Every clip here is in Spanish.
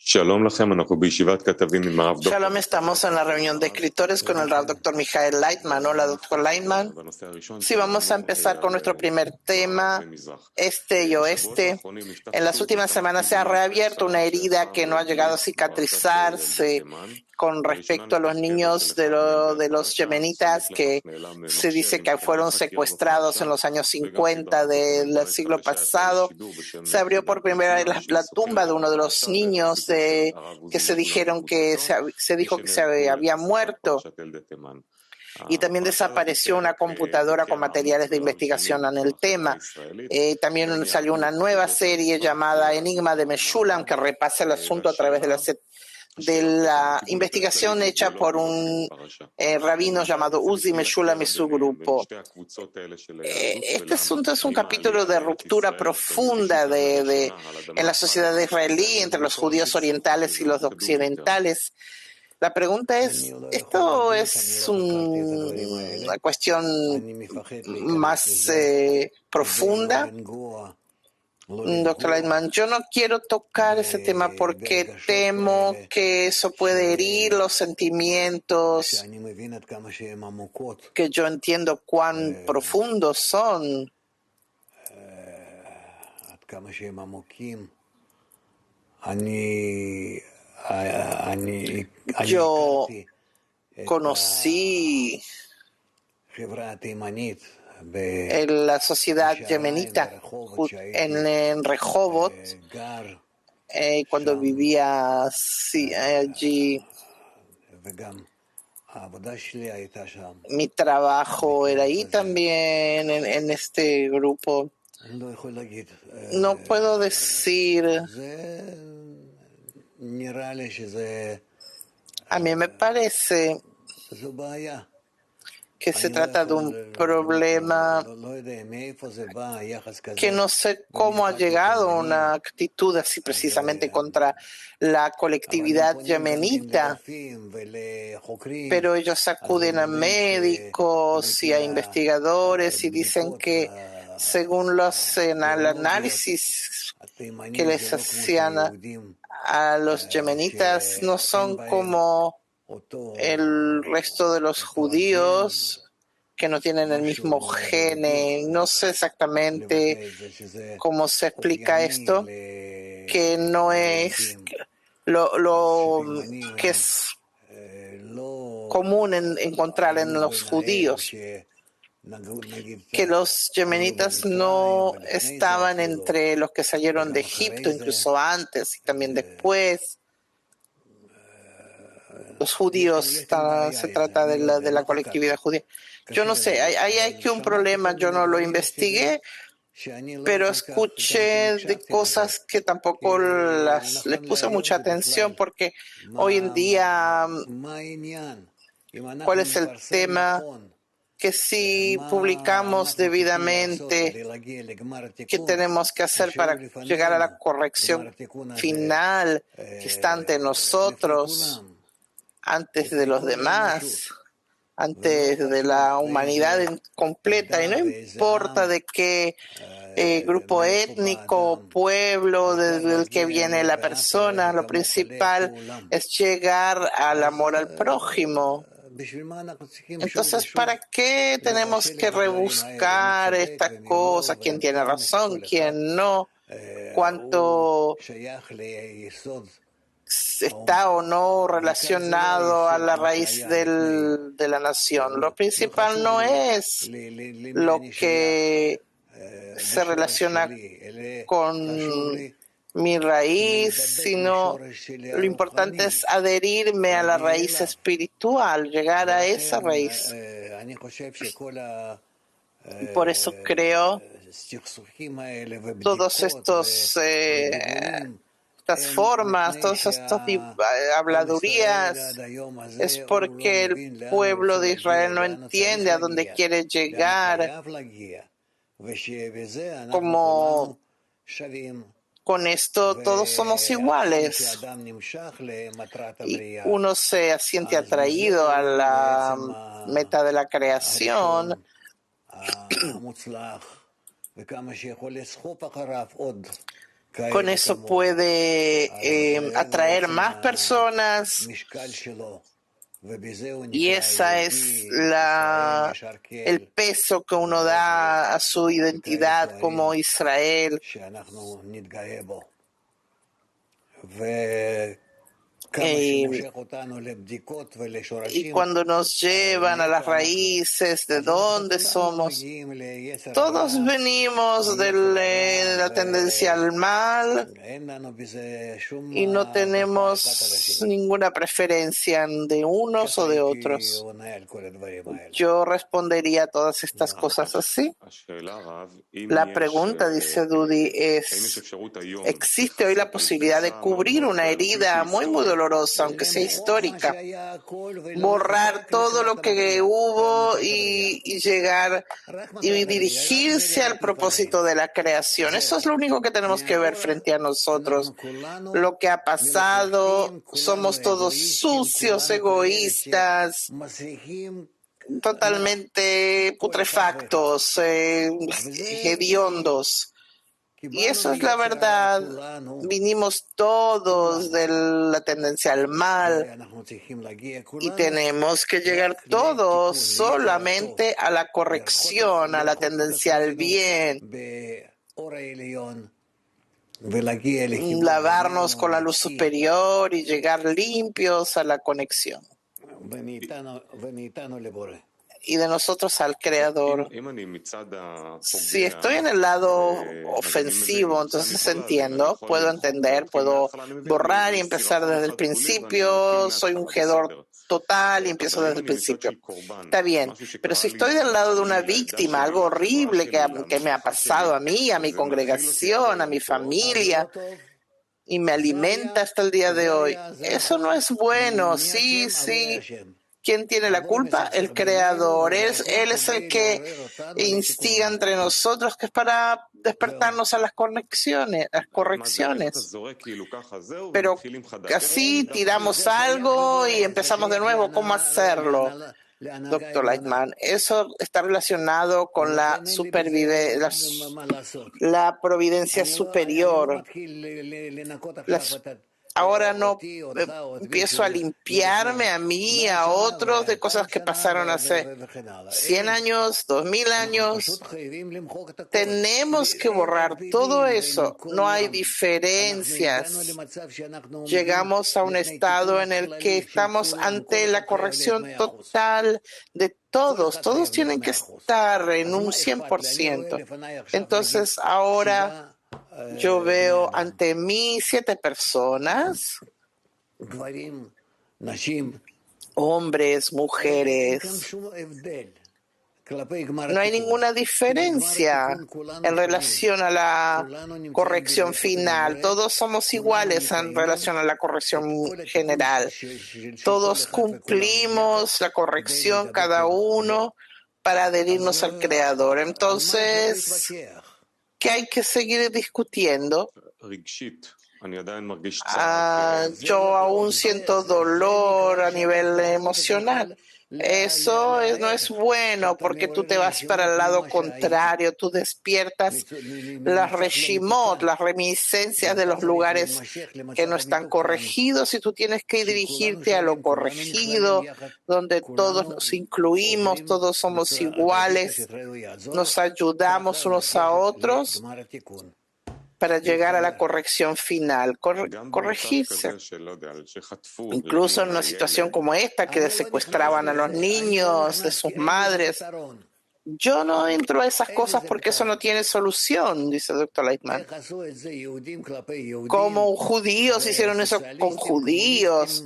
Shalom, estamos en la reunión de escritores con el Rav Dr. Michael Leitman. Hola, Dr. Leitman. Sí, vamos a empezar con nuestro primer tema, este y oeste. En las últimas semanas se ha reabierto una herida que no ha llegado a cicatrizarse con respecto a los niños de los yemenitas que se dice que fueron secuestrados en los años 50 del siglo pasado. Se abrió por primera vez la tumba de uno de los niños que se dijo que se había muerto. Y también desapareció una computadora con materiales de investigación en el tema. También salió una nueva serie llamada Enigma de Meshulam que repasa el asunto a través de la investigación hecha por un rabino llamado Uzi Meshulam y su grupo. Este asunto es un capítulo de ruptura profunda en la sociedad israelí entre los judíos orientales y los occidentales. La pregunta es, ¿esto es una cuestión más profunda? Dr. Leitman, yo no quiero tocar ese tema porque temo que eso puede herir los sentimientos que yo entiendo cuán profundos son. Yo conocí en la sociedad yemenita en Rehovot, cuando vivía allí. Mi trabajo era ahí también, en este grupo. No puedo decir, a mí me parece que se trata de un problema que no sé cómo ha llegado a una actitud así precisamente contra la colectividad yemenita, pero ellos acuden a médicos y a investigadores y dicen que según el análisis que les hacían a los yemenitas no son como el resto de los judíos que no tienen el mismo gene. No sé exactamente cómo se explica esto, que no es lo que es común encontrar en los judíos, que los yemenitas no estaban entre los que salieron de Egipto, incluso antes y también después. Los judíos, se trata de la colectividad judía. Yo no sé, hay aquí un problema, yo no lo investigué, pero escuché de cosas que tampoco les puse mucha atención, porque hoy en día, ¿cuál es el tema? Que si publicamos debidamente, ¿qué tenemos que hacer para llegar a la corrección final que está ante nosotros, antes de los demás, antes de la humanidad completa? Y no importa de qué grupo étnico o pueblo del que viene la persona, lo principal es llegar al amor al prójimo. Entonces, ¿para qué tenemos que rebuscar estas cosas? ¿Quién tiene razón? ¿Quién no? ¿Cuánto está o no relacionado a la raíz de la nación? Lo principal no es lo que se relaciona con mi raíz, sino lo importante es adherirme a la raíz espiritual, llegar a esa raíz. Y por eso creo todos estas formas, todas estas habladurías, es porque el pueblo de Israel no entiende a dónde quiere llegar, como con esto todos somos iguales y uno se siente atraído a la meta de la creación Con eso puede atraer más personas y esa es el peso que uno da a su identidad como Israel. Y cuando nos llevan a las raíces de dónde somos, todos venimos de la tendencia al mal y no tenemos ninguna preferencia de unos o de otros. Yo respondería a todas estas cosas así. La pregunta, dice Dudi, es: ¿existe hoy la posibilidad de cubrir una herida muy, muy dolorosa, aunque sea histórica? Borrar todo lo que hubo y llegar y dirigirse al propósito de la creación. Eso es lo único que tenemos que ver frente a nosotros. Lo que ha pasado, somos todos sucios, egoístas, totalmente putrefactos, hediondos. Y eso es la verdad. Vinimos todos de la tendencia al mal y tenemos que llegar todos solamente a la corrección, a la tendencia al bien, lavarnos con la luz superior y llegar limpios a la conexión. Y de nosotros al Creador. Si estoy en el lado ofensivo, entonces entiendo, puedo entender, puedo borrar y empezar desde el principio, soy un hedor total y empiezo desde el principio. Está bien, pero si estoy del lado de una víctima, algo horrible que me ha pasado a mí, a mi congregación, a mi familia, y me alimenta hasta el día de hoy, eso no es bueno. Sí, sí. ¿Quién tiene la culpa? El Creador. Él es el que instiga entre nosotros, que es para despertarnos a las correcciones. Pero así tiramos algo y empezamos de nuevo. ¿Cómo hacerlo, Dr. Lightman? Eso está relacionado con la providencia superior. Ahora no empiezo a limpiarme a mí, a otros, de cosas que pasaron hace 100 años, 2000 años. Tenemos que borrar todo eso. No hay diferencias. Llegamos a un estado en el que estamos ante la corrección total de todos. Todos tienen que estar en un 100%. Entonces ahora yo veo ante mí 7 personas, hombres, mujeres. No hay ninguna diferencia en relación a la corrección final. Todos somos iguales en relación a la corrección general. Todos cumplimos la corrección, cada uno, para adherirnos al Creador. Entonces, ¿qué hay que seguir discutiendo? Yo aún siento dolor a nivel emocional. Eso no es bueno porque tú te vas para el lado contrario, tú despiertas las reshimot, las reminiscencias de los lugares que no están corregidos y tú tienes que dirigirte a lo corregido, donde todos nos incluimos, todos somos iguales, nos ayudamos unos a otros para llegar a la corrección final, corregirse. Incluso en una situación como esta, que secuestraban a los niños de sus madres. Yo no entro a esas cosas porque eso no tiene solución, dice el Dr. Lightman. Como judíos hicieron eso con judíos,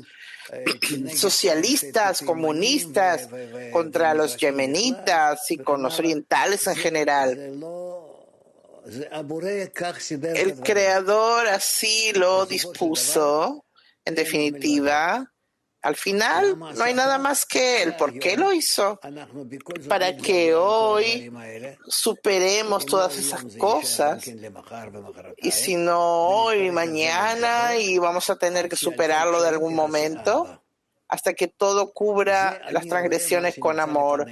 socialistas, comunistas, contra los yemenitas y con los orientales en general. El Creador así lo dispuso, en definitiva. Al final, no hay nada más que Él. ¿Por qué lo hizo? Para que hoy superemos todas esas cosas. Y si no hoy, mañana, y vamos a tener que superarlo de algún momento, hasta que todo cubra las transgresiones con amor.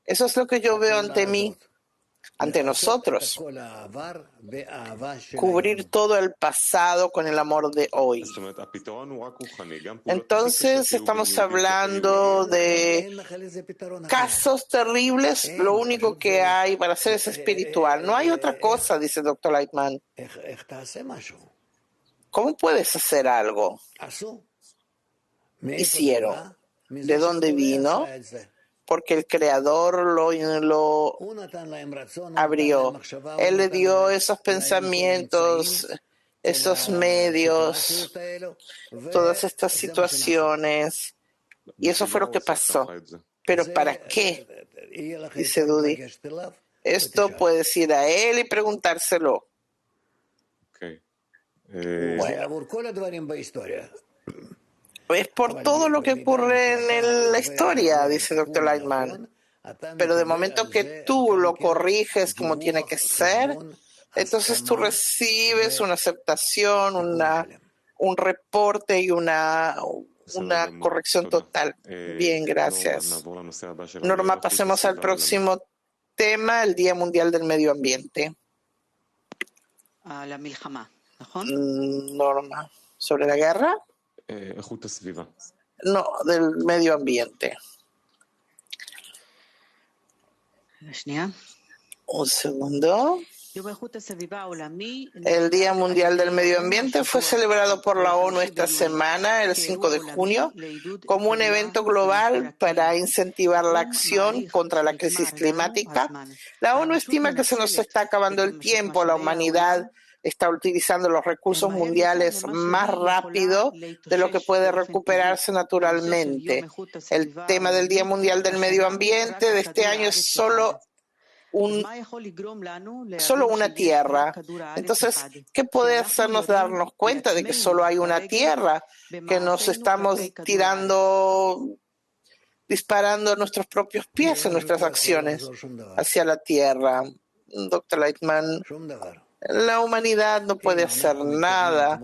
Eso es lo que yo veo ante mí. ante nosotros, cubrir todo el pasado con el amor de hoy. Entonces estamos hablando de casos terribles, lo único que hay para hacer es espiritual. No hay otra cosa, dice el Dr. Lightman. ¿Cómo puedes hacer algo? Hicieron. ¿De dónde vino? Porque el Creador lo abrió. Él le dio esos pensamientos, esos medios, todas estas situaciones. Y eso fue lo que pasó. ¿Pero para qué? Dice Dudi. Esto puedes ir a él y preguntárselo. Bueno. Es por todo lo que ocurre en la historia, dice el Dr. Lightman. Pero de momento que tú lo corriges como tiene que ser, entonces tú recibes una aceptación, un reporte y una corrección total. Bien, gracias. Norma, pasemos al próximo tema, el Día Mundial del Medio Ambiente. Norma, ¿sobre la guerra? No, del medio ambiente. Un segundo. El Día Mundial del Medio Ambiente fue celebrado por la ONU esta semana, el 5 de junio, como un evento global para incentivar la acción contra la crisis climática. La ONU estima que se nos está acabando el tiempo, la humanidad está utilizando los recursos mundiales más rápido de lo que puede recuperarse naturalmente. El tema del Día Mundial del Medio Ambiente de este año es solo una tierra. Entonces, ¿qué puede hacernos darnos cuenta de que solo hay una tierra? Que nos estamos disparando a nuestros propios pies en nuestras acciones hacia la tierra. Dr. Lightman, la humanidad no puede hacer nada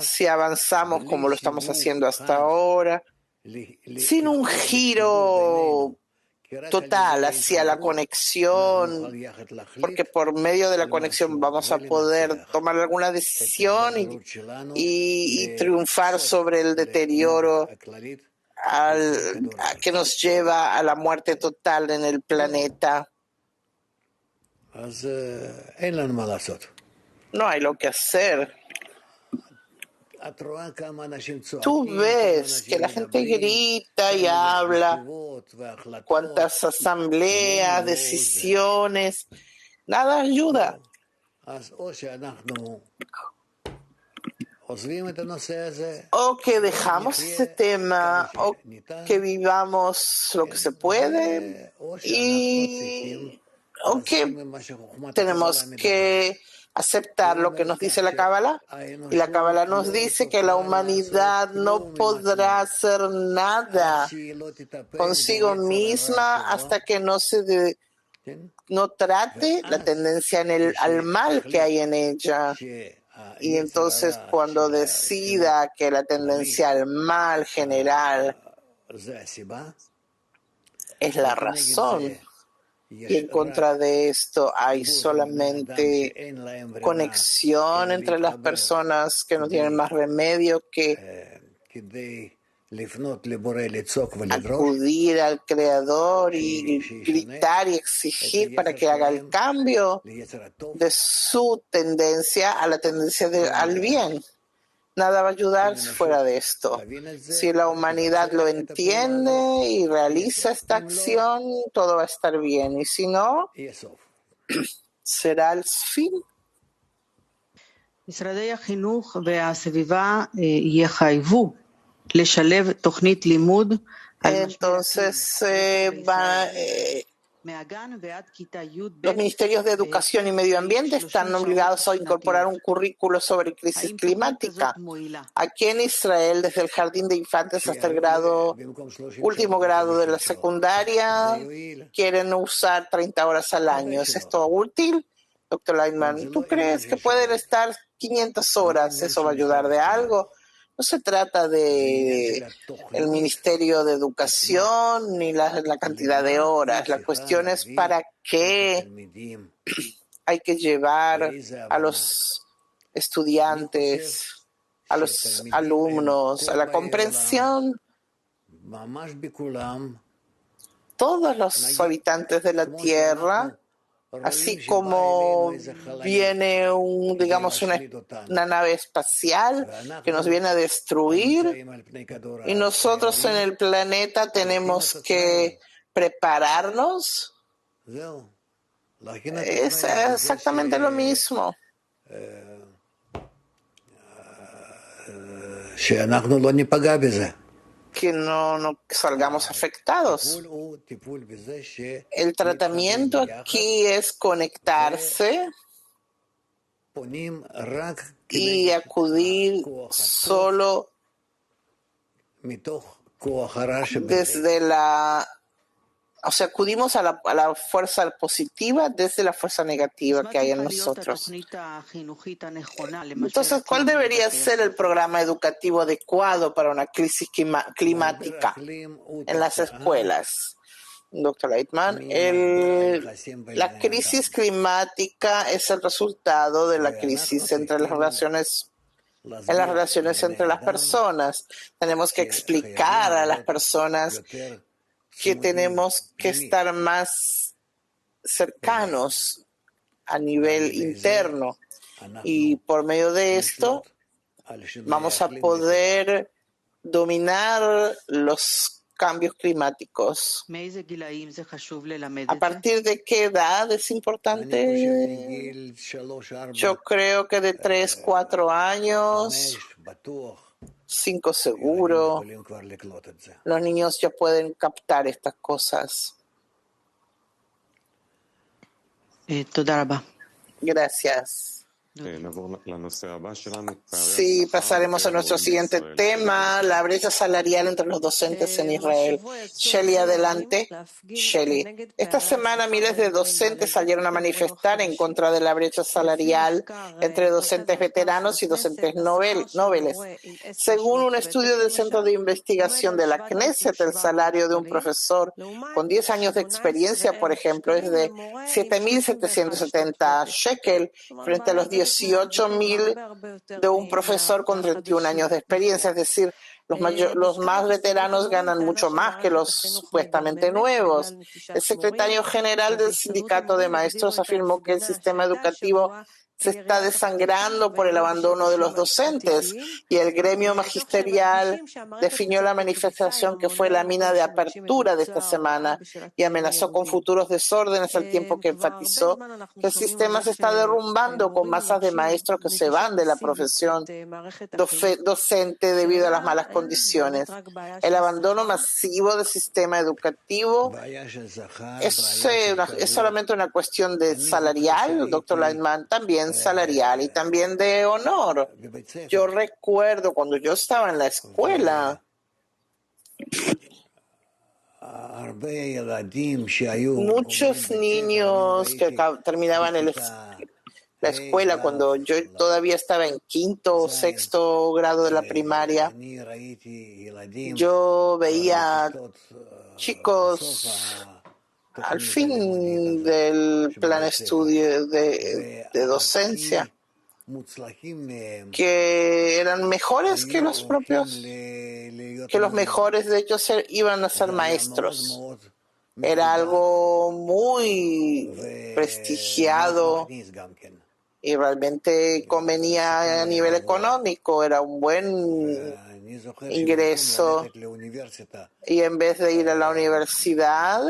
si avanzamos como lo estamos haciendo hasta ahora, sin un giro total hacia la conexión, porque por medio de la conexión vamos a poder tomar alguna decisión y triunfar sobre el deterioro que nos lleva a la muerte total en el planeta. No hay lo que hacer. Tú ves que la gente grita y habla, cuántas asambleas, decisiones, nada ayuda. O que dejamos ese tema, o que vivamos lo que se puede, o que tenemos que aceptar lo que nos dice la Cábala. Y la Cábala nos dice que la humanidad no podrá hacer nada consigo misma hasta que no trate la tendencia al mal que hay en ella. Y entonces cuando decida que la tendencia al mal general es la razón, y en contra de esto hay solamente conexión entre las personas que no tienen más remedio que acudir al Creador y gritar y exigir para que haga el cambio de su tendencia a la tendencia al bien. Nada va a ayudar fuera de esto. Si la humanidad lo entiende y realiza esta acción, todo va a estar bien. Y si no, será el fin. Entonces, los ministerios de Educación y Medio Ambiente están obligados a incorporar un currículo sobre crisis climática. Aquí en Israel, desde el jardín de infantes hasta el último grado de la secundaria, quieren usar 30 horas al año. ¿Es esto útil? Dr. Lightman, ¿tú crees que pueden estar 500 horas? ¿Eso va a ayudar de algo? No se trata de el Ministerio de Educación ni la cantidad de horas. La cuestión es para qué hay que llevar a los estudiantes, a los alumnos, a la comprensión. Todos los habitantes de la Tierra, así como viene digamos, una nave espacial que nos viene a destruir, y nosotros en el planeta tenemos que prepararnos. Es exactamente lo mismo. Que no salgamos afectados. El tratamiento aquí es conectarse y acudir solo desde acudimos a la fuerza positiva desde la fuerza negativa que hay en nosotros. Entonces, ¿cuál debería ser el programa educativo adecuado para una crisis climática en las escuelas? Doctor Leitman, la crisis climática es el resultado de la crisis en las relaciones entre las personas. Tenemos que explicar a las personas que tenemos que estar más cercanos a nivel interno, y por medio de esto vamos a poder dominar los cambios climáticos. ¿A partir de qué edad es importante? Yo creo que de 3, 4 años, 5 seguro, los niños ya pueden captar estas cosas. Gracias. Sí, pasaremos a nuestro siguiente tema, la brecha salarial entre los docentes en Israel. Shelley, adelante. Shelley. Esta semana miles de docentes salieron a manifestar en contra de la brecha salarial entre docentes veteranos y docentes noveles. Según un estudio del Centro de Investigación de la Knesset, el salario de un profesor con 10 años de experiencia, por ejemplo, es de 7.770 shekel frente a los 18.000 de un profesor con 31 años de experiencia. Es decir, los más veteranos ganan mucho más que los supuestamente nuevos. El secretario general del Sindicato de Maestros afirmó que el sistema educativo se está desangrando por el abandono de los docentes, y el gremio magisterial definió la manifestación que fue la mina de apertura de esta semana y amenazó con futuros desórdenes, al tiempo que enfatizó que el sistema se está derrumbando con masas de maestros que se van de la profesión docente debido a las malas condiciones. El abandono masivo del sistema educativo es solamente una cuestión de salarial, doctor Leitman, también salarial y también de honor. Yo recuerdo cuando yo estaba en la escuela, muchos niños que terminaban la escuela cuando yo todavía estaba en quinto o sexto grado de la primaria, yo veía chicos al fin del plan estudio de docencia que eran mejores que los mejores de ellos iban a ser maestros. Era algo muy prestigiado y realmente convenía a nivel económico, era un buen ingreso, y en vez de ir a la universidad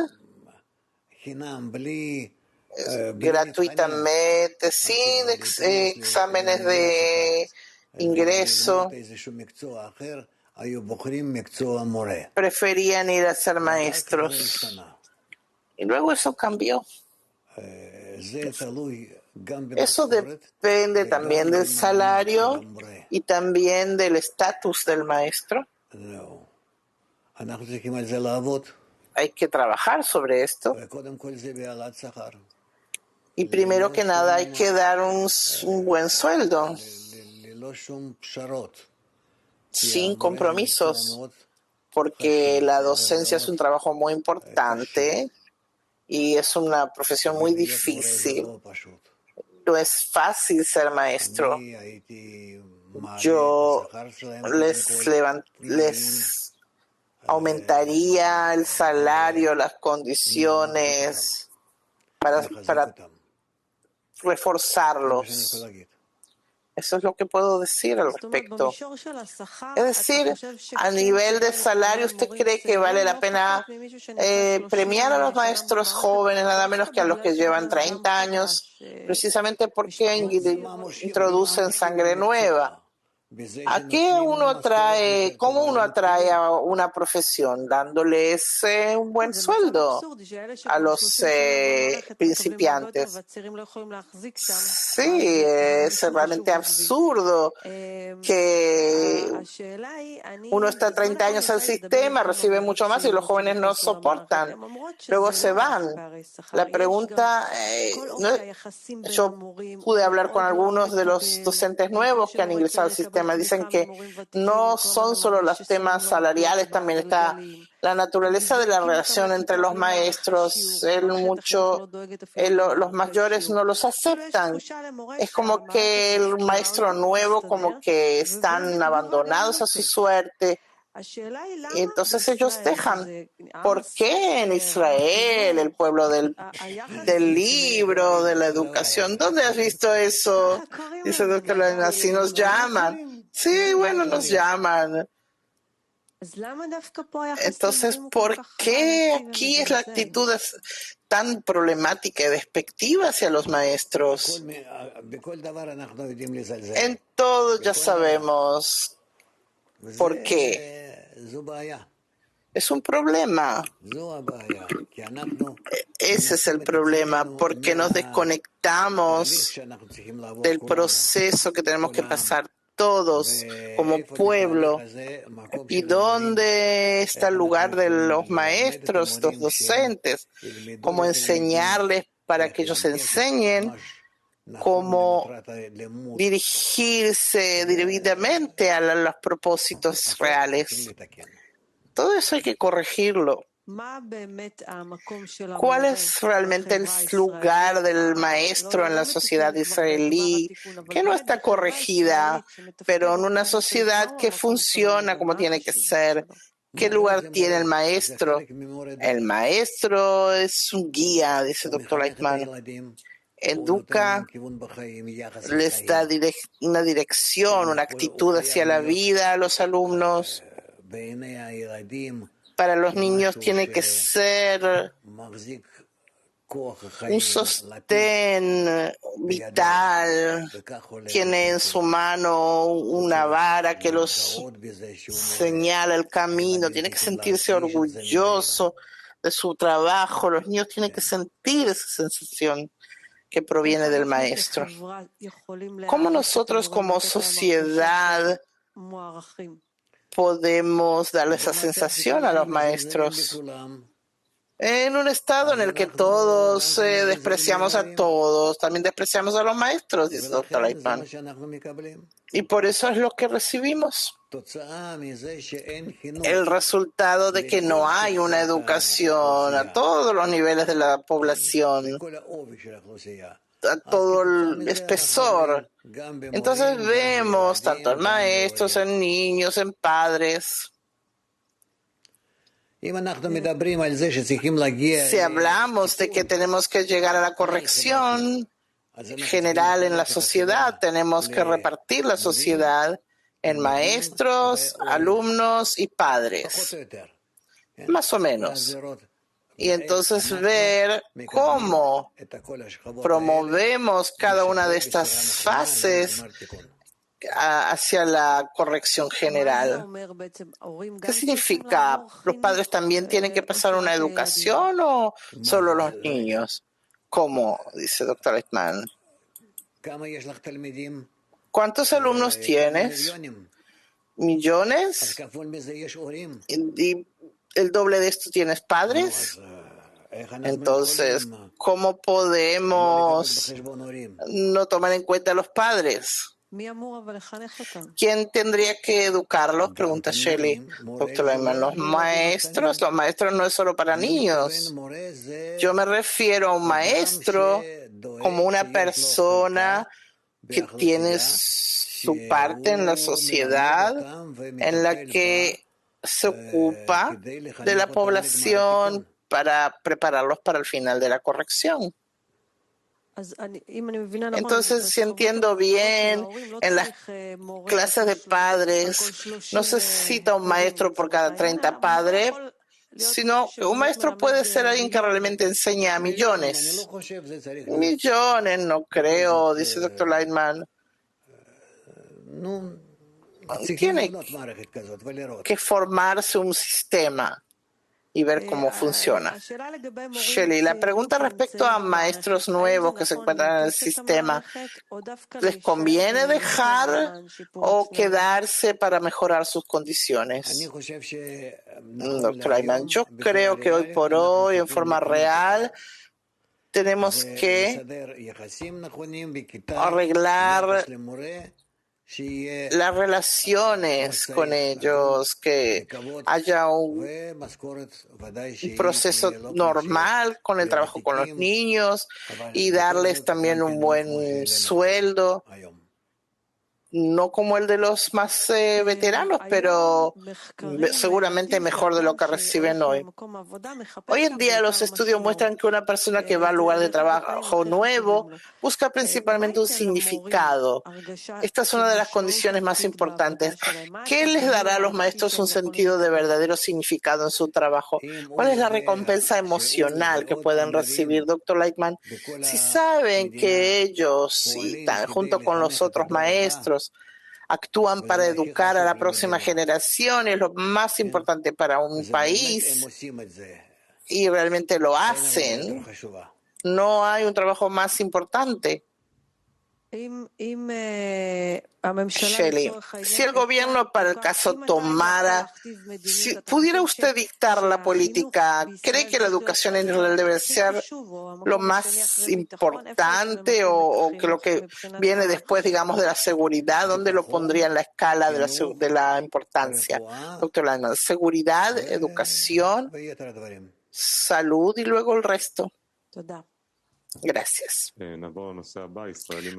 gratuitamente, sin exámenes de ingreso, preferían ir a ser maestros. Y luego eso cambió. Eso depende también del salario y también del estatus del maestro. Hay que trabajar sobre esto. Y primero que nada hay que dar un buen sueldo. sin compromisos, porque la docencia es un trabajo muy importante y es una profesión muy difícil. No es fácil ser maestro. Yo les aumentaría el salario, las condiciones para reforzarlos. Eso es lo que puedo decir al respecto. Es decir, a nivel de salario, ¿usted cree que vale la pena premiar a los maestros jóvenes, nada menos que a los que llevan 30 años, precisamente porque introducen sangre nueva? ¿A qué uno atrae, cómo uno atrae a una profesión? Dándoles un buen sueldo a los principiantes. Sí, es realmente absurdo que uno está 30 años al sistema, recibe mucho más y los jóvenes no soportan. Luego se van. La pregunta, yo pude hablar con algunos de los docentes nuevos que han ingresado al sistema. Dicen que no son solo los temas salariales, también está la naturaleza de la relación entre los maestros. Los mayores no los aceptan. Es como que el maestro nuevo, como que están abandonados a su suerte. Y entonces ellos dejan. ¿Por qué en Israel, el pueblo del libro, de la educación? ¿Dónde has visto eso? Dice el doctor Lina, así nos llaman. Sí, bueno, nos llaman. Entonces, ¿por qué aquí es la actitud tan problemática y despectiva hacia los maestros? En todo ya sabemos por qué. Es un problema. Ese es el problema, porque nos desconectamos del proceso que tenemos que pasar todos como pueblo. ¿Y dónde está el lugar de los maestros, los docentes? ¿Cómo enseñarles para que ellos enseñen? ¿Cómo dirigirse debidamente a los propósitos reales? Todo eso hay que corregirlo. ¿Cuál es realmente el lugar del maestro en la sociedad israelí, que no está corregida, pero en una sociedad que funciona como tiene que ser? ¿Qué lugar tiene el maestro? El maestro es un guía, dice el doctor Leitman. Educa, les da una dirección, una actitud hacia la vida a los alumnos. Para los niños tiene que ser un sostén vital. Tiene en su mano una vara que los señala el camino. Tiene que sentirse orgulloso de su trabajo. Los niños tienen que sentir esa sensación que proviene del maestro. ¿Cómo nosotros como sociedad podemos darle esa sensación a los maestros? En un estado en el que todos despreciamos a todos, también despreciamos a los maestros, dice el doctor Leitman. Y por eso es lo que recibimos. El resultado de que no hay una educación a todos los niveles de la población, a todo el espesor. Entonces vemos tanto en maestros, en niños, en padres. Si hablamos de que tenemos que llegar a la corrección general en la sociedad, tenemos que repartir la sociedad en maestros, alumnos y padres, más o menos. Y entonces ver cómo promovemos cada una de estas fases hacia la corrección general. ¿Qué significa? ¿Los padres también tienen que pasar una educación o solo los niños? ¿Cómo? Dice el doctor Leitman. ¿Cuántos alumnos tienes? ¿Millones? ¿Y el doble de esto tienes padres? Entonces, ¿cómo podemos no tomar en cuenta a los padres? ¿Quién tendría que educarlos? Pregunta Shelley. Doctor Leiman, los maestros no es solo para niños. Yo me refiero a un maestro como una persona que tiene su parte en la sociedad, en la que se ocupa de la población para prepararlos para el final de la corrección. Entonces, si entiendo bien, en las clases de padres no se necesita un maestro por cada 30 padres, sino que un maestro puede ser alguien que realmente enseña a millones. Millones, no creo, dice el Dr. Lightman. Tiene que formarse un sistema y ver cómo funciona. Shelley, la pregunta respecto a maestros nuevos que se encuentran en el sistema, ¿les conviene dejar o quedarse para mejorar sus condiciones? Doctor Ayman, yo creo que hoy por hoy, en forma real, tenemos que arreglar las relaciones con ellos, que haya un proceso normal con el trabajo con los niños y darles también un buen sueldo, no como el de los más veteranos, pero seguramente mejor de lo que reciben hoy. Hoy en día los estudios muestran que una persona que va al lugar de trabajo nuevo busca principalmente un significado. Esta es una de las condiciones más importantes. ¿Qué les dará a los maestros un sentido de verdadero significado en su trabajo? ¿Cuál es la recompensa emocional que pueden recibir, doctor Lightman? Si saben que ellos, junto con los otros maestros, actúan para educar a la próxima generación, es lo más importante para un país, y realmente lo hacen, no hay un trabajo más importante. Shelley, si el gobierno para el caso tomara, si pudiera usted dictar la política, ¿cree que la educación en Israel debe ser lo más importante o que lo que viene después, digamos, de la seguridad? ¿Dónde lo pondría en la escala de la importancia? Doctor Landman, seguridad, educación, salud y luego el resto. Gracias.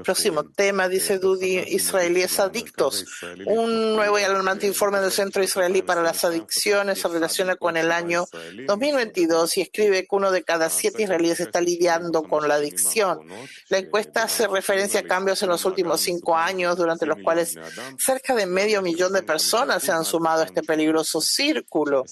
Próximo tema, dice Dudi, israelíes adictos. Un nuevo y alarmante informe del Centro Israelí para las Adicciones se relaciona con el año 2022 y escribe que 1 de cada 7 israelíes está lidiando con la adicción. La encuesta hace referencia a cambios en los últimos 5 años, durante los cuales cerca de 500,000 de personas se han sumado a este peligroso círculo.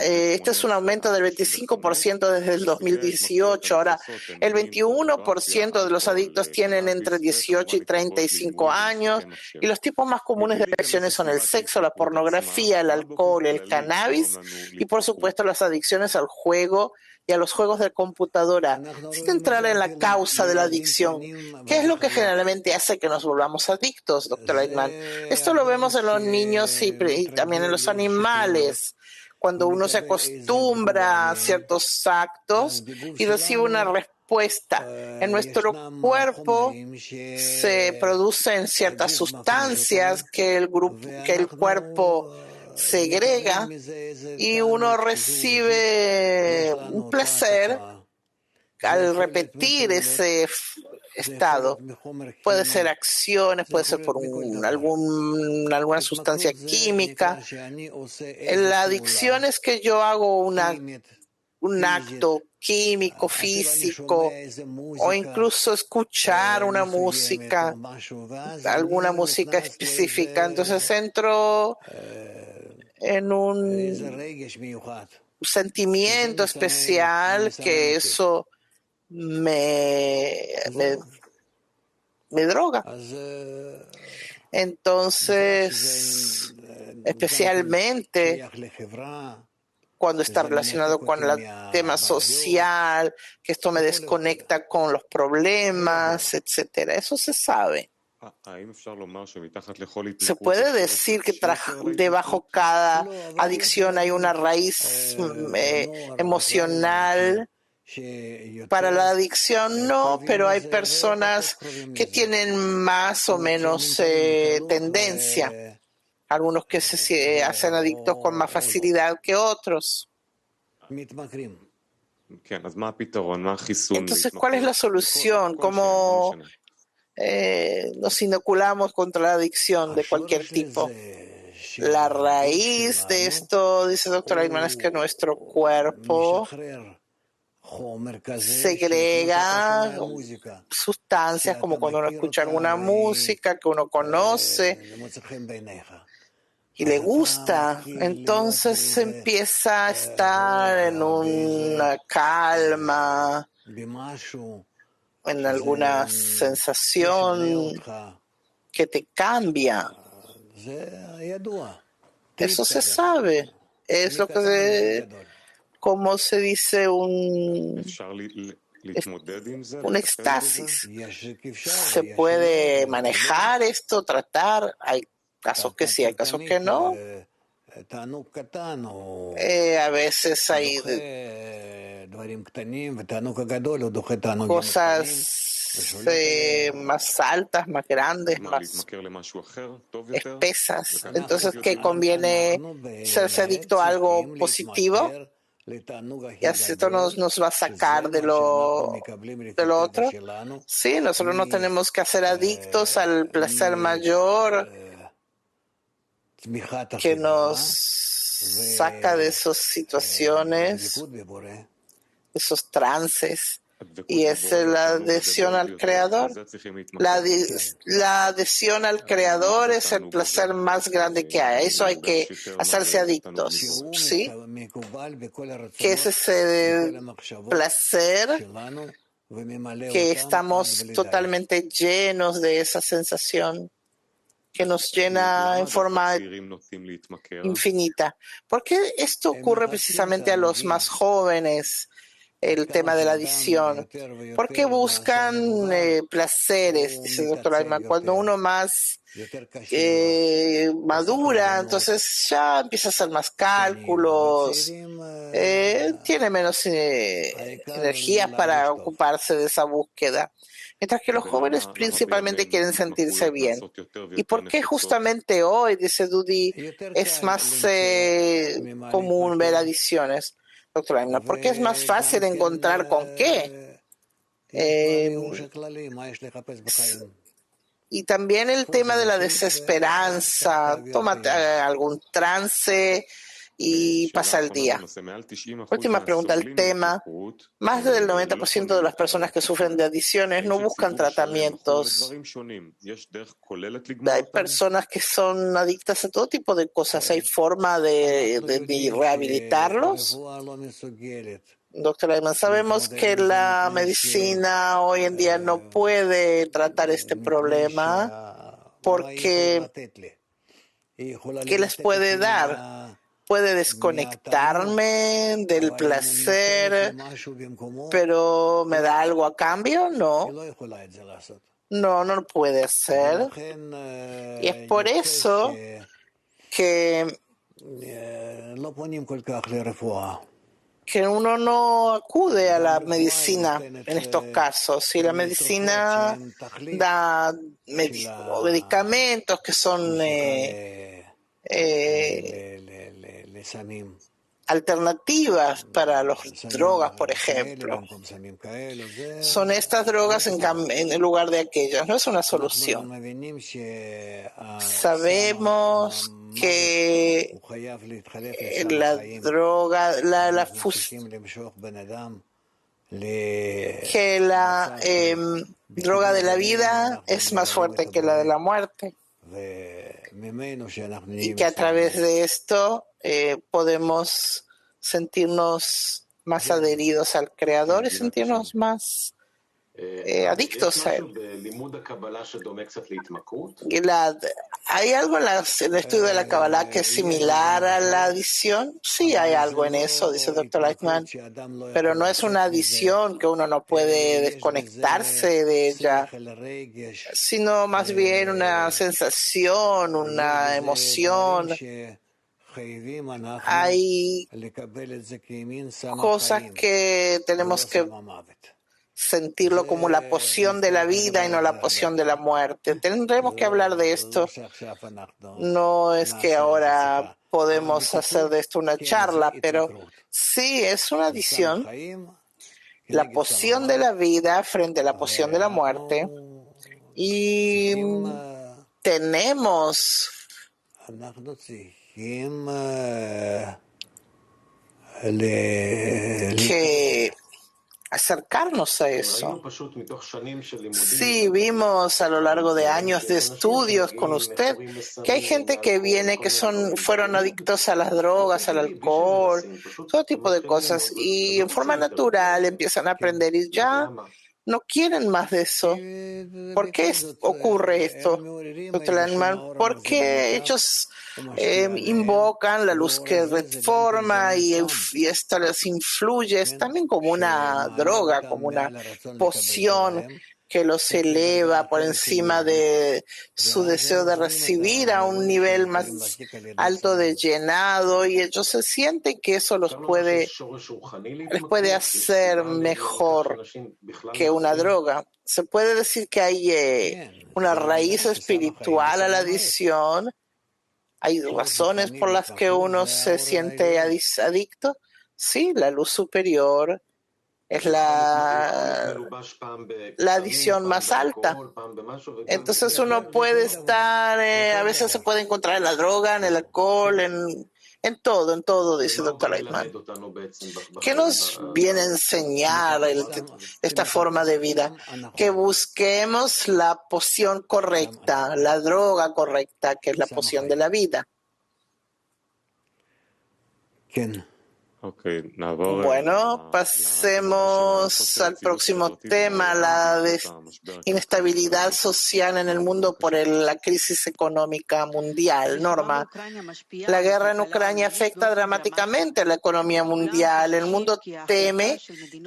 Este es un aumento del 25% desde el 2018. Ahora, el 21% de los adictos tienen entre 18 y 35 años y los tipos más comunes de adicciones son el sexo, la pornografía, el alcohol, el cannabis y, por supuesto, las adicciones al juego y a los juegos de computadora. Sin entrar en la causa de la adicción, ¿qué es lo que generalmente hace que nos volvamos adictos, doctor Leitman? Esto lo vemos en los niños y también en los animales. Cuando uno se acostumbra a ciertos actos y recibe una respuesta en nuestro cuerpo, se producen ciertas sustancias que el cuerpo segrega y uno recibe un placer al repetir ese estado. Puede ser acciones, puede ser por alguna sustancia química. La adicción es que yo hago un acto químico, físico, o incluso escuchar una música, alguna música específica. Entonces entro en un sentimiento especial que eso me droga. Entonces, especialmente cuando está relacionado con el tema social, que esto me desconecta con los problemas, etcétera. Eso se sabe. ¿Se puede decir que debajo cada adicción hay una raíz emocional Para la adicción no, pero hay personas que tienen más o menos tendencia. Algunos que se hacen adictos con más facilidad que otros. Entonces, ¿cuál es la solución? ¿Cómo nos inoculamos contra la adicción de cualquier tipo? La raíz de esto, dice el doctor Ayman, es que nuestro cuerpo segrega sustancias como cuando uno escucha alguna música que uno conoce y le gusta, entonces empieza a estar en una calma, en alguna sensación que te cambia. Eso se sabe. Es lo que como se dice un éxtasis. ¿Se puede manejar esto, tratar? Hay casos que sí, hay casos que no. A veces hay cosas más altas, más grandes, más espesas. Entonces, ¿qué conviene serse adicto a algo positivo? Y así esto nos va a sacar del otro. Sí, nosotros no tenemos que ser adictos al placer mayor que nos saca de esas situaciones, esos trances, y es la adhesión al Creador. La adhesión al Creador es el placer más grande que hay. Eso hay que hacerse adictos, ¿sí? Que es ese placer que estamos totalmente llenos de esa sensación que nos llena en forma infinita. ¿Por qué esto ocurre precisamente a los más jóvenes, el tema de la adicción? ¿Por qué buscan placeres? Dice el doctor Ayman. Cuando uno más madura, entonces ya empieza a hacer más cálculos, tiene menos energías para ocuparse de esa búsqueda. Mientras que los jóvenes principalmente quieren sentirse bien. ¿Y por qué justamente hoy, dice Dudi, es más común ver adicciones, doctora Emna? Porque es más fácil encontrar con qué. Y también el tema de la desesperanza. Tómate algún trance y pasa el día. Última pregunta, el tema. Más del 90% de las personas que sufren de adicciones no buscan tratamientos. Hay personas que son adictas a todo tipo de cosas. ¿Hay forma de rehabilitarlos? Doctor Ayman, sabemos que la medicina hoy en día no puede tratar este problema porque ¿qué les puede dar? ¿Puede desconectarme del placer, pero me da algo a cambio? No. No, no lo puede hacer. Y es por eso que uno no acude a la medicina en estos casos. Si la medicina da medicamentos que son alternativas para las drogas, por ejemplo. Son estas drogas en lugar de aquellas, no es una solución. Sabemos que la droga, droga de la vida es más fuerte que la de la muerte. Y que a través de esto podemos sentirnos más adheridos al Creador y sentirnos más adictos a Él. Gilad, ¿hay algo en el estudio de la Kabbalah que es similar a la adición? Sí, hay algo en eso, dice el doctor Lightman, pero no es una adición que uno no puede desconectarse de ella, sino más bien una sensación, una emoción hay cosas que tenemos que sentirlo como la poción de la vida y no la poción de la muerte. Tendremos que hablar de esto. No es que ahora podemos hacer de esto una charla, pero sí es una adición. La poción de la vida frente a la poción de la muerte. Y tenemos que acercarnos a eso. Sí, vimos a lo largo de años de estudios con usted que hay gente que viene que fueron adictos a las drogas, al alcohol, todo tipo de cosas, y en forma natural empiezan a aprender y ya no quieren más de eso. ¿Por qué ocurre esto, doctor Landman? Porque ellos invocan la luz que reforma y esto les influye. Es también como una droga, como una poción que los eleva por encima de su deseo de recibir a un nivel más alto de llenado y ellos se sienten que eso les puede hacer mejor que una droga. Se puede decir que hay una raíz espiritual a la adicción. Hay razones por las que uno se siente adicto. Sí, la luz superior es la adicción más alta. Entonces uno puede estar, a veces se puede encontrar en la droga, en el alcohol, en todo, dice el doctor Leitman. ¿Qué nos viene a enseñar esta forma de vida? Que busquemos la poción correcta, la droga correcta, que es la poción de la vida. Bueno, pasemos al próximo tema, la inestabilidad social en el mundo por la crisis económica mundial. Norma, la guerra en Ucrania afecta dramáticamente a la economía mundial. El mundo teme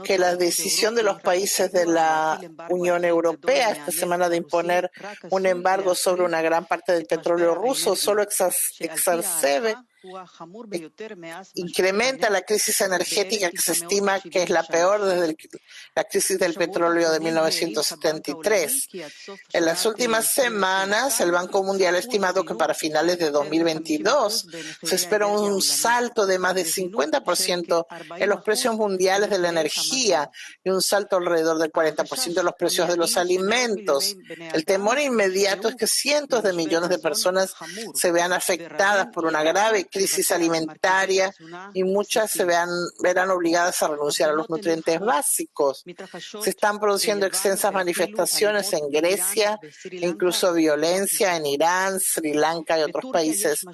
que la decisión de los países de la Unión Europea esta semana de imponer un embargo sobre una gran parte del petróleo ruso solo incrementa la crisis energética que se estima que es la peor desde la crisis del petróleo de 1973. En las últimas semanas, el Banco Mundial ha estimado que para finales de 2022 se espera un salto de más de 50% en los precios mundiales de la energía y un salto alrededor del 40% en los precios de los alimentos. El temor inmediato es que cientos de millones de personas se vean afectadas por una grave crisis alimentaria y muchas verán obligadas a renunciar a los nutrientes básicos. Se están produciendo extensas manifestaciones en Grecia, e incluso violencia en Irán, Sri Lanka y otros países.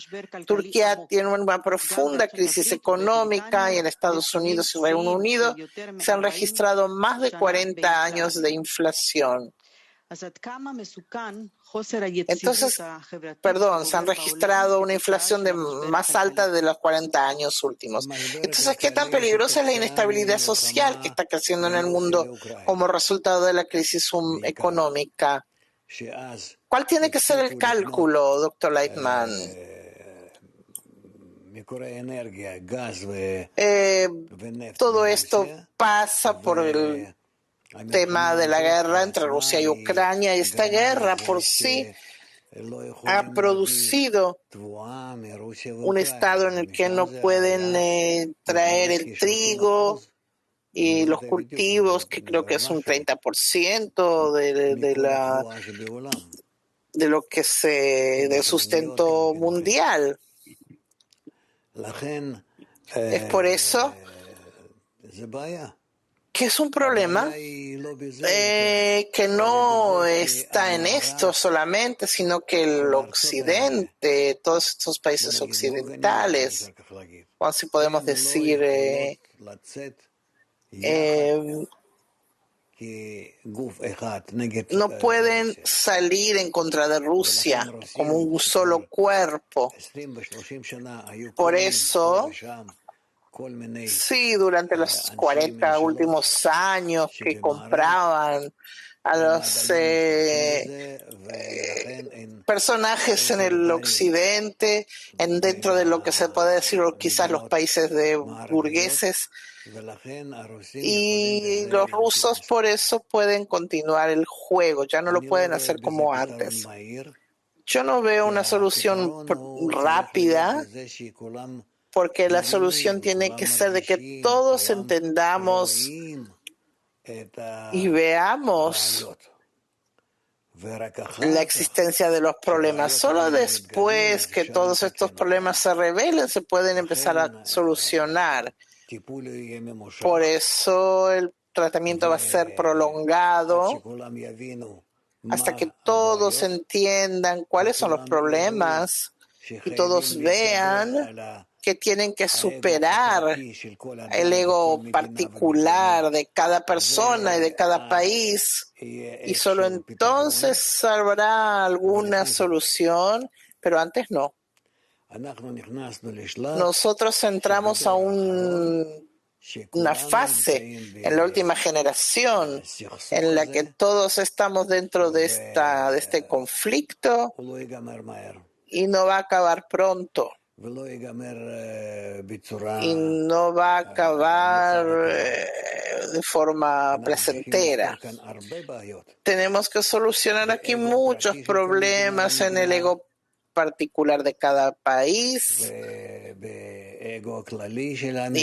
Turquía tiene una profunda crisis económica y en Estados Unidos y Reino Unido se han registrado más de 40 años de inflación. Entonces, se han registrado una inflación más alta de los 40 años últimos. Entonces, ¿qué tan peligrosa es la inestabilidad social que está creciendo en el mundo como resultado de la crisis económica? ¿Cuál tiene que ser el cálculo, doctor Leitman? Todo esto pasa por el tema de la guerra entre Rusia y Ucrania, y esta guerra por sí ha producido un estado en el que no pueden traer el trigo y los cultivos, que creo que es un 30% de lo que del sustento mundial. Es por eso que es un problema que no está en esto solamente, sino que el occidente, todos estos países occidentales, o así podemos decir, no pueden salir en contra de Rusia como un solo cuerpo. Por eso, sí, durante los 40 últimos años que compraban a los personajes en el occidente, dentro de lo que se puede decir quizás los países de burgueses, y los rusos por eso pueden continuar el juego, ya no lo pueden hacer como antes. Yo no veo una solución rápida, porque la solución tiene que ser de que todos entendamos y veamos la existencia de los problemas. Solo después que todos estos problemas se revelen, se pueden empezar a solucionar. Por eso el tratamiento va a ser prolongado hasta que todos entiendan cuáles son los problemas y todos vean que tienen que superar el ego particular de cada persona y de cada país, y solo entonces habrá alguna solución, pero antes no. Nosotros entramos a una fase en la última generación en la que todos estamos dentro de este conflicto y no va a acabar pronto. Y no va a acabar de forma placentera. Tenemos que solucionar aquí muchos problemas en el ego particular de cada país y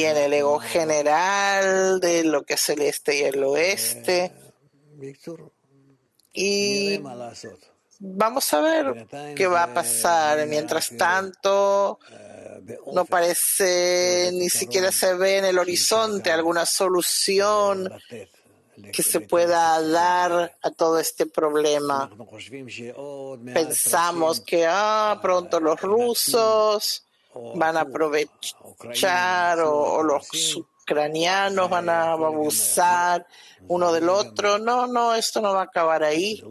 en el ego general de lo que es el este y el oeste. Y vamos a ver qué va a pasar. Mientras tanto, no parece, ni siquiera se ve en el horizonte alguna solución que se pueda dar a todo este problema. Pensamos que pronto los rusos van a aprovechar o los ucranianos van a abusar uno del otro. No, esto no va a acabar ahí.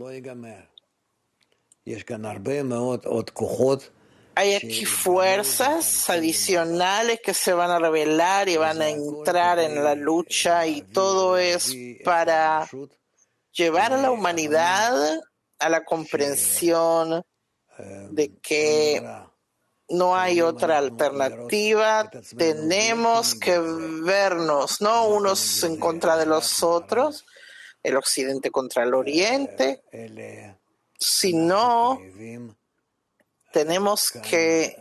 Hay aquí fuerzas adicionales que se van a revelar y van a entrar en la lucha, y todo es para llevar a la humanidad a la comprensión de que no hay otra alternativa. Tenemos que vernos, no unos en contra de los otros, el occidente contra el oriente, sino tenemos que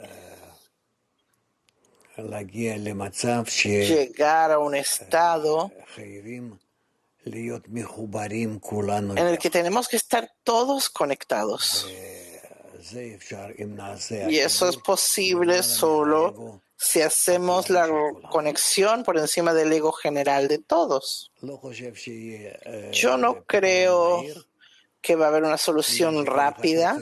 llegar a un estado en el que tenemos que estar todos conectados. Y eso es posible solo si hacemos la conexión por encima del ego general de todos. Yo no creo que va a haber una solución rápida,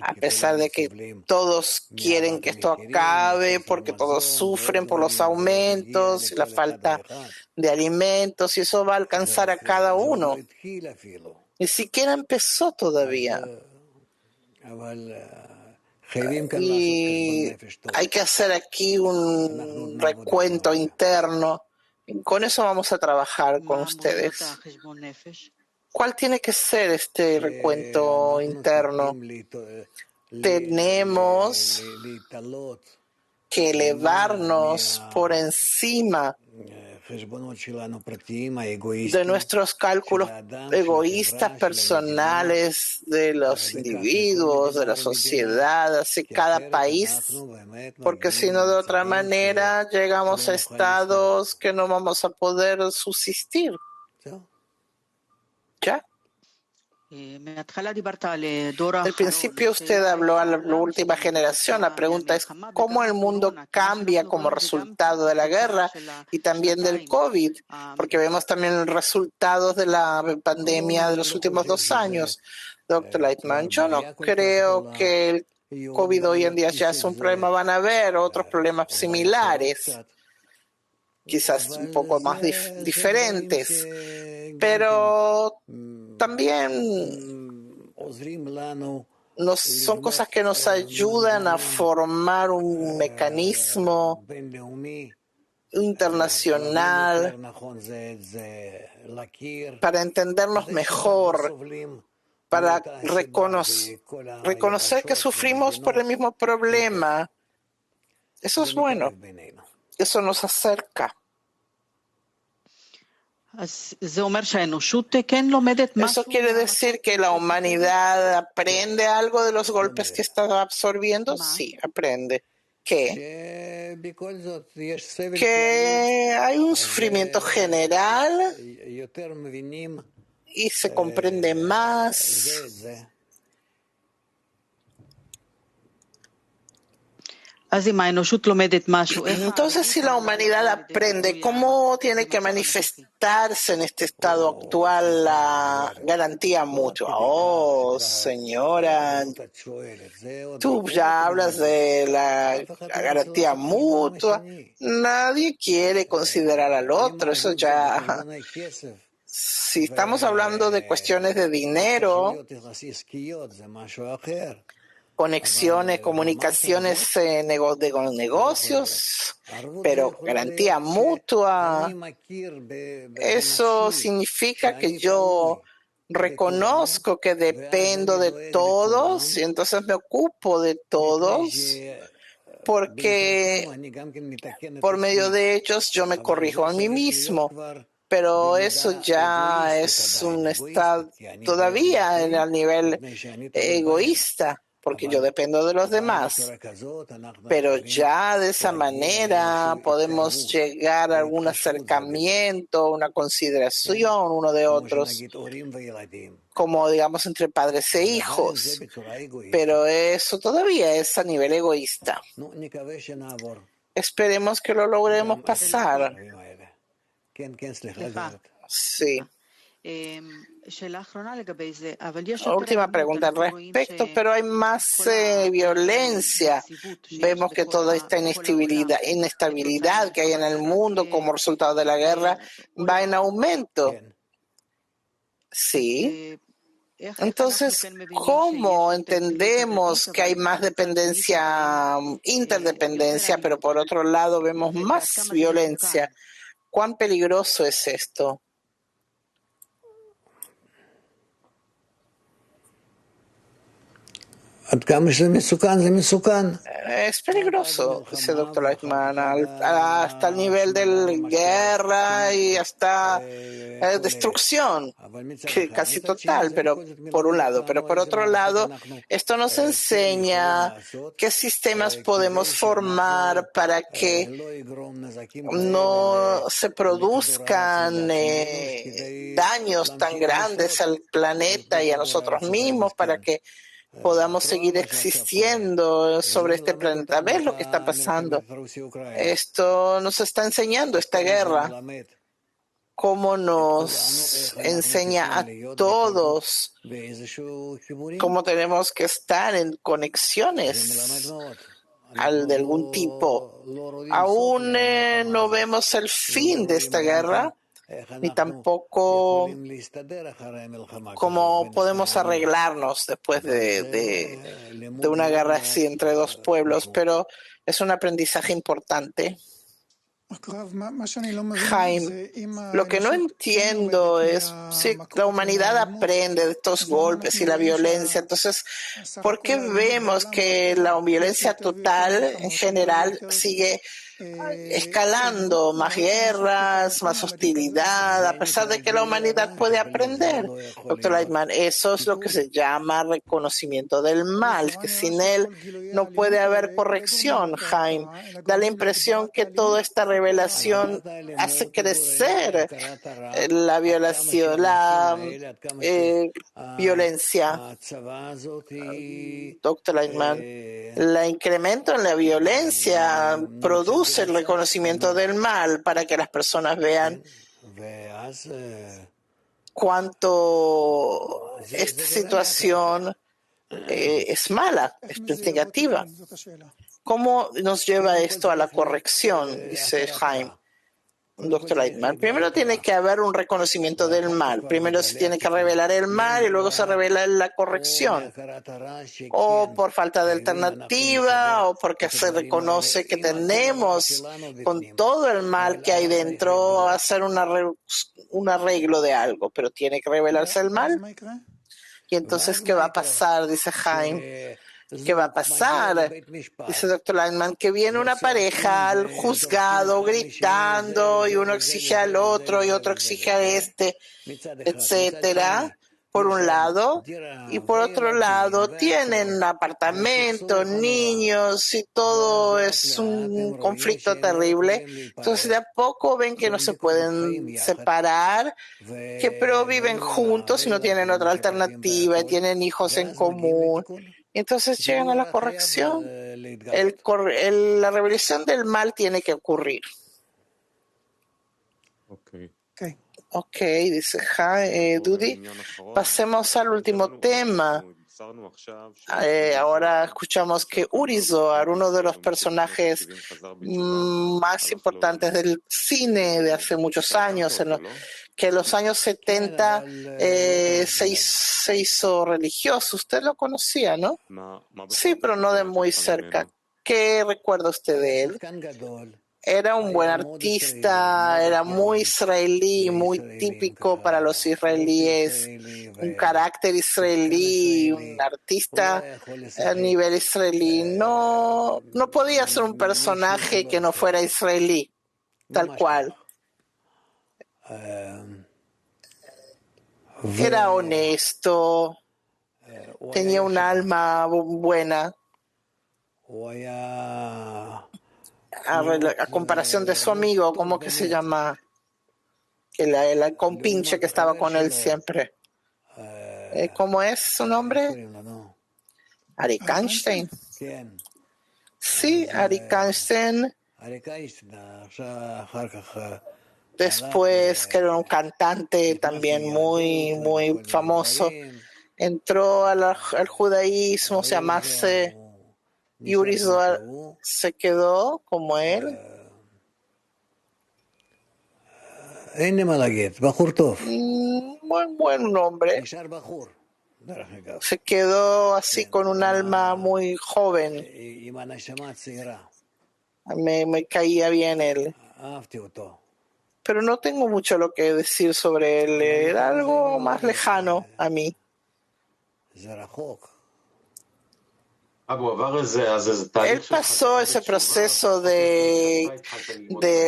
a pesar de que todos quieren que esto acabe, porque todos sufren por los aumentos y la falta de alimentos, y eso va a alcanzar a cada uno. Ni siquiera empezó todavía. Y hay que hacer aquí un recuento interno. Y con eso vamos a trabajar con ustedes. ¿Cuál tiene que ser este recuento interno? Tenemos que elevarnos por encima de nuestros cálculos egoístas personales, de los individuos, de la sociedad, así cada país, porque si no, de otra manera llegamos a estados que no vamos a poder subsistir. ¿Ya? Al principio usted habló a la última generación. La pregunta es cómo el mundo cambia como resultado de la guerra y también del COVID, porque vemos también resultados de la pandemia de los últimos 2 años. Dr. Lightman, yo no creo que el COVID hoy en día ya es un problema. Van a haber otros problemas similares, quizás un poco más diferentes, pero también son cosas que nos ayudan a formar un mecanismo internacional para entendernos mejor, para reconocer que sufrimos por el mismo problema. Eso es bueno. Eso nos acerca. Eso quiere decir que la humanidad aprende algo de los golpes que está absorbiendo. Sí, aprende. ¿Qué? Que hay un sufrimiento general y se comprende más. Entonces, si la humanidad aprende cómo tiene que manifestarse en este estado actual la garantía mutua. Oh, señora, tú ya hablas de la garantía mutua. Nadie quiere considerar al otro. Eso ya... Si estamos hablando de cuestiones de dinero, conexiones, comunicaciones de negocios, pero garantía mutua, eso significa que yo reconozco que dependo de todos y entonces me ocupo de todos porque por medio de ellos yo me corrijo a mí mismo. Pero eso ya es un estado todavía en el nivel egoísta, porque yo dependo de los demás. Pero ya de esa manera podemos llegar a algún acercamiento, una consideración uno de otros, como digamos entre padres e hijos. Pero eso todavía es a nivel egoísta. Esperemos que lo logremos pasar. Sí. Última pregunta al respecto, pero hay más violencia. Vemos que toda esta inestabilidad que hay en el mundo como resultado de la guerra va en aumento. Sí. Entonces, ¿cómo entendemos que hay más dependencia, interdependencia, pero por otro lado vemos más violencia? ¿Cuán peligroso es esto? Es peligroso, dice el doctor Leitman, hasta el nivel de guerra y hasta destrucción, que casi total, pero por un lado. Pero por otro lado, esto nos enseña qué sistemas podemos formar para que no se produzcan daños tan grandes al planeta y a nosotros mismos, para que podamos seguir existiendo sobre este planeta. ¿Ves lo que está pasando? Esto nos está enseñando esta guerra, cómo nos enseña a todos cómo tenemos que estar en conexiones de algún tipo. Aún no vemos el fin de esta guerra, ni tampoco cómo podemos arreglarnos después de una guerra así entre dos pueblos, pero es un aprendizaje importante. Jaime, lo que no entiendo es si la humanidad aprende de estos golpes y la violencia, entonces, ¿por qué vemos que la violencia total en general sigue escalando? Más guerras, más hostilidad, a pesar de que la humanidad puede aprender. Doctor Leitman, eso es lo que se llama reconocimiento del mal, que sin él no puede haber corrección, Jaime. Da la impresión que toda esta revelación hace crecer la violación, la violencia. Doctor Leitman, el incremento en la violencia produce el reconocimiento del mal para que las personas vean cuánto esta situación es mala, es negativa. ¿Cómo nos lleva esto a la corrección? Dice Jaime. doctor Lightman. Primero tiene que haber un reconocimiento del mal. Primero se tiene que revelar el mal y luego se revela la corrección. O por falta de alternativa, o porque se reconoce que tenemos, con todo el mal que hay dentro, hacer un arreglo de algo. Pero tiene que revelarse el mal. Y entonces, ¿qué va a pasar? Dice Jaime. ¿Qué va a pasar? Dice doctor Lightman, que viene una pareja al juzgado gritando y uno exige al otro y otro exige a este, etcétera, por un lado. Y por otro lado, tienen apartamentos, niños y todo es un conflicto terrible. Entonces, de a poco ven que no se pueden separar, que pero viven juntos y no tienen otra alternativa, y tienen hijos en común. Entonces llegan a la corrección. La revelación del mal tiene que ocurrir. Ok, dice Dudi. Pasemos al último tema. Ahora escuchamos que Uri Zohar, uno de los personajes más importantes del cine de hace muchos años, que en los años 70 se hizo religioso. Usted lo conocía, ¿no? Sí, pero no de muy cerca. ¿Qué recuerda usted de él? Era un buen artista, era muy israelí, muy típico para los israelíes, un carácter israelí, un artista a nivel israelí. No podía ser un personaje que no fuera israelí, tal cual. Era honesto, tenía un alma buena. A comparación de su amigo, ¿cómo que se llama? El compinche que estaba con él siempre. ¿Cómo es su nombre? Arik Einstein. Sí, Arik Einstein. Después, que era un cantante también muy, muy famoso, entró al judaísmo, se llamase Uri Zohar, se quedó como él. Muy buen nombre. Se quedó así con un alma muy joven. Me caía bien él. Pero no tengo mucho lo que decir sobre él. Era algo más lejano a mí. Él pasó ese proceso de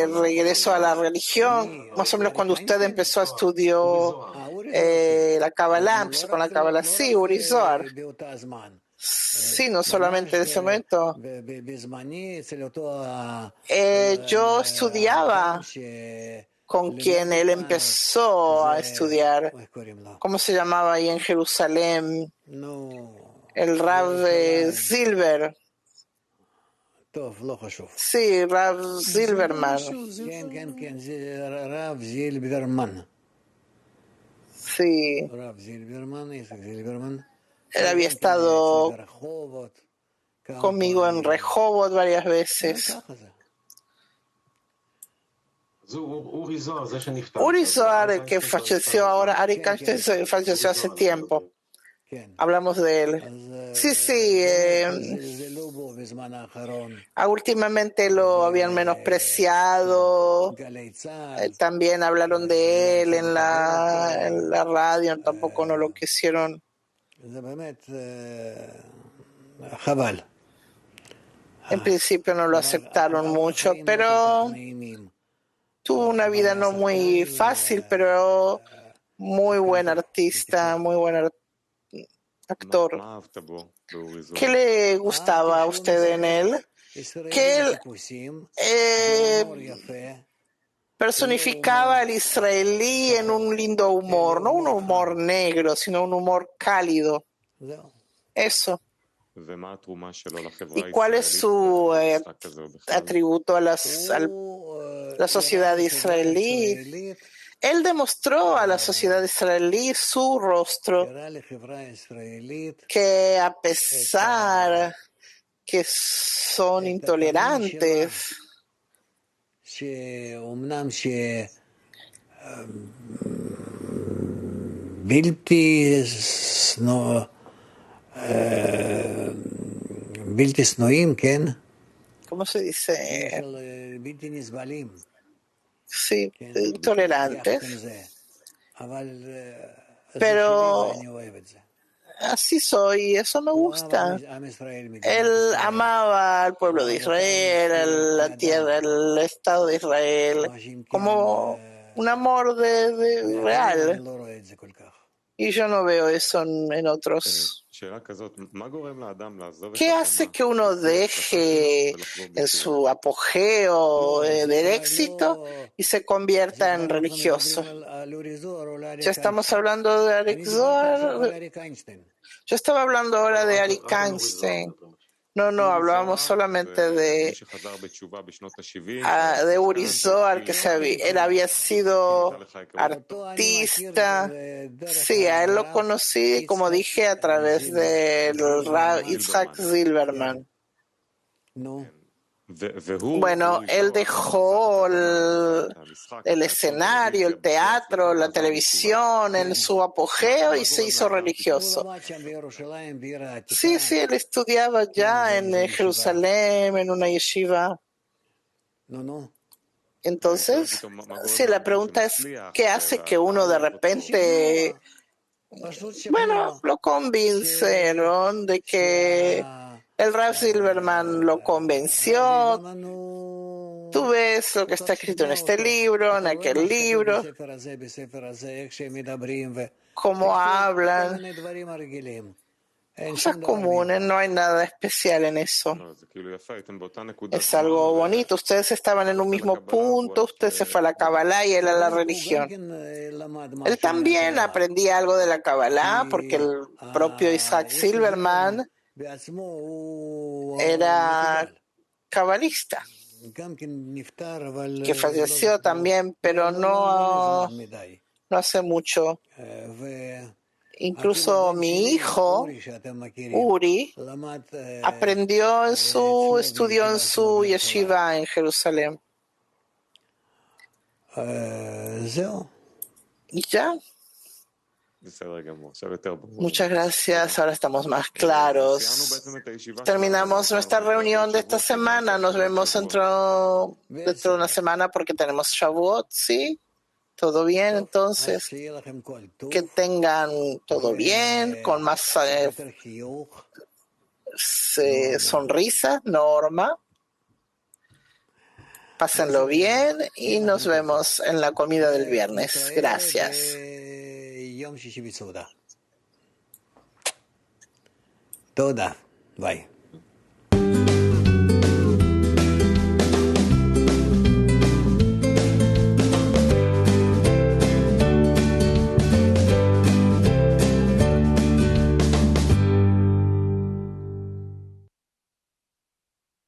regreso a la religión, más o menos cuando usted empezó a estudiar la Kabbalah, empezó con la Kabbalah, sí, Uri Zohar. Sí, no solamente en ese momento. Yo estudiaba con quien él empezó a estudiar. ¿Cómo se llamaba ahí en Jerusalén? El Rav Silver. Sí, Rav Silverman. Sí. Él había estado conmigo en Rehovot varias veces. Uri Zohar, que falleció ahora, Arik Einstein falleció hace tiempo. Hablamos de él. Sí, últimamente lo habían menospreciado. También hablaron de él en la radio, tampoco no lo quisieron. En principio no lo aceptaron mucho, pero tuvo una vida no muy fácil, pero muy buen artista, muy buen actor. ¿Qué le gustaba a usted en él? Que él personificaba al israelí en un lindo humor, no un humor negro, sino un humor cálido. Eso. ¿Y cuál es su atributo a la sociedad israelí? Él demostró a la sociedad israelí su rostro, que a pesar que son intolerantes, ¿Cómo se dice? Sí, intolerantes, pero así soy y eso me gusta. Él amaba al pueblo de Israel, la tierra, el Estado de Israel, como un amor de real. Y yo no veo eso en otros. ¿Qué hace que uno deje en su apogeo del éxito y se convierta en religioso? Ya estamos hablando de Arik Zohar. Yo estaba hablando ahora de Arik Einstein. No, hablábamos solamente de Uri Zohar, que él había sido artista. Sí, a él lo conocí, como dije, a través del Rav Yitzhak Silverman. Bueno, él dejó el escenario, el teatro, la televisión en su apogeo y se hizo religioso. Sí, él estudiaba ya en Jerusalén, en una yeshiva. Entonces, sí, la pregunta es, ¿qué hace que uno de repente, bueno, lo convencieron de que el Rav Silverman lo convenció? Tú ves lo que está escrito en este libro, en aquel libro, cómo hablan, cosas comunes, no hay nada especial en eso. Es algo bonito. Ustedes estaban en un mismo punto, usted se fue a la Kabbalah y él a la religión. Él también aprendía algo de la Kabbalah porque el propio Isaac Silverman era cabalista, que falleció también, pero no hace mucho. Incluso mi hijo, Uri, estudió en su yeshiva en Jerusalén. Y ya. Muchas gracias, ahora estamos más claros. Terminamos nuestra reunión de esta semana. Nos vemos dentro de una semana porque tenemos Shavuot, ¿sí? ¿Todo bien entonces? Que tengan todo bien, con más sonrisa, Norma. Pásenlo bien y nos vemos en la comida del viernes. Gracias. Toda. Bye.